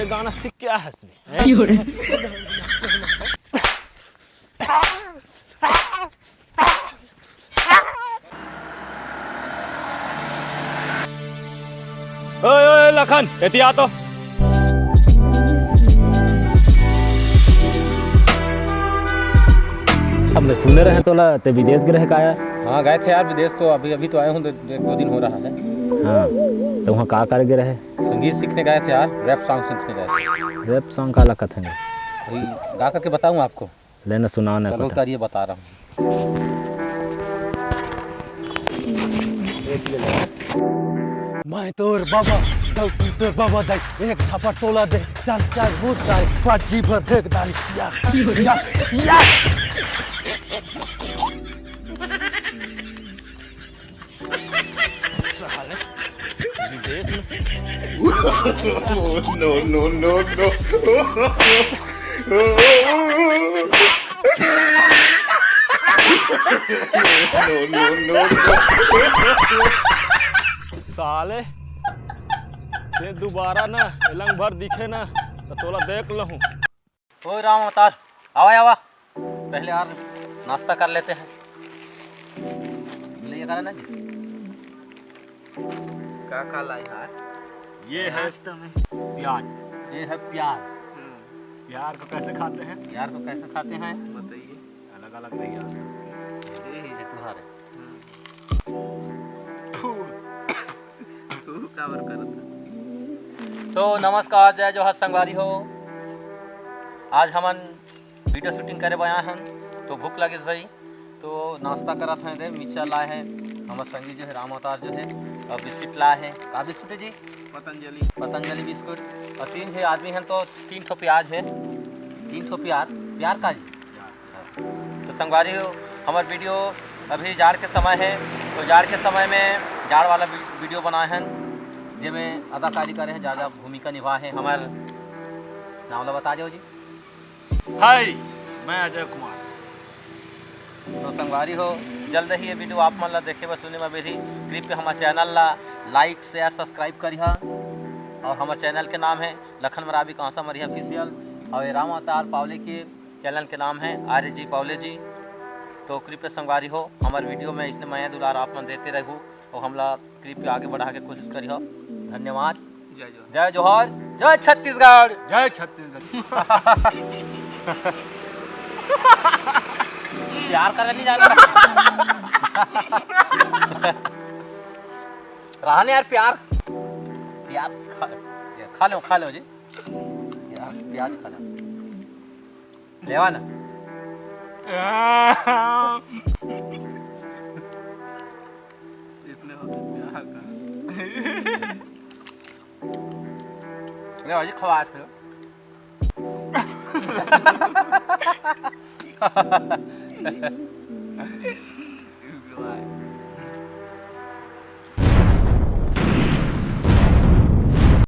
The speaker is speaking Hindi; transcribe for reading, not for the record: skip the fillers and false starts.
पहले गाना सीख के आया है इसमें। ओए ओए लखन एती आ तो। हमने सुने रहे तो ते विदेश गए का आया। हाँ गए थे यार विदेश, तो अभी अभी तो आए हूँ, 1-2 दिन हो रहा है। हाँ तो वहाँ का कर गए रहे? संगीत सीखने गए थे यार, रैप सॉन्ग सीखने गए थे। रैप सॉन्ग का लखत है वही गा करके बताऊँ आपको? लेना सुनाना। चलो करिए, बता रहा हूँ। मैं तोर बाबा तोर बाबा दाई, एक छापा टोला दे, 4 भूत दाई, 5 जीभ देख दाई। या साले विदेश में no, no, no, no. No, no, no. साले ते दोबारा ना एलंग भर दिखे ना तो तोला देख लहूं। ओ राम अवतार, आवा आवा, पहले यार नाश्ता कर लेते हैं। ले करा ना जी, का लाई यार? ये है प्याज। ये है प्यार। प्यार को कैसे खाते हैं? प्यार को कैसे खाते हैं बताइए। अलग अलग नहीं आता। ये तुम्हारे तो नमस्कार, जय जोहर संगवारी हो। आज हमन वीडियो शूटिंग करे आए हैं, तो भूख लगिस भाई, तो नाश्ता करा था। दे मिर्चा लाए हैं हमारे संगी जो है राम अवतार जो है, और बिस्किट लाए हैं। का बिस्कुट है जी? पतंजलि बिस्कुट। और 3 है आदमी हैं तो 3 ठो प्याज है, 3 ठो प्यार का जी। तो संगवारी हो, हमारे वीडियो अभी जाड़ के समय है, तो जाड़ के समय में जाड़ वाला वीडियो बनाए हैं, जिसमें अदाकारी करे हैं, ज़्यादा भूमिका निभाए हैं। हमारे नाम ला बता जाओ जी। हाय, मैं अजय कुमार। तो संगवारी हो, जल्द ही ये वीडियो आप मन ला देखे व सुने में बेरी क्लिप पे हमारे चैनल ला लाइक शेयर सब्सक्राइब करिहा। और हमारे चैनल के नाम है लखन मरावी कांसा मरिया ऑफिशियल, और ये राम अवतार पावले के चैनल के नाम है आर्य जी पावले जी। तो कृपया संगवारी हो, हमारे वीडियो में इसने माया दुलार आप मन देते रहूँ, और हमला क्लिप के आगे बढ़ा के कोशिश करी हो। धन्यवाद। जय जोहर, जय छत्तीसगढ़, जय छत्तीसगढ़। प्यार कर नहीं जाना रहने यार, प्यार खा लो जी यार, प्याज खा लो, लेवा ना। ले जी खवा थे।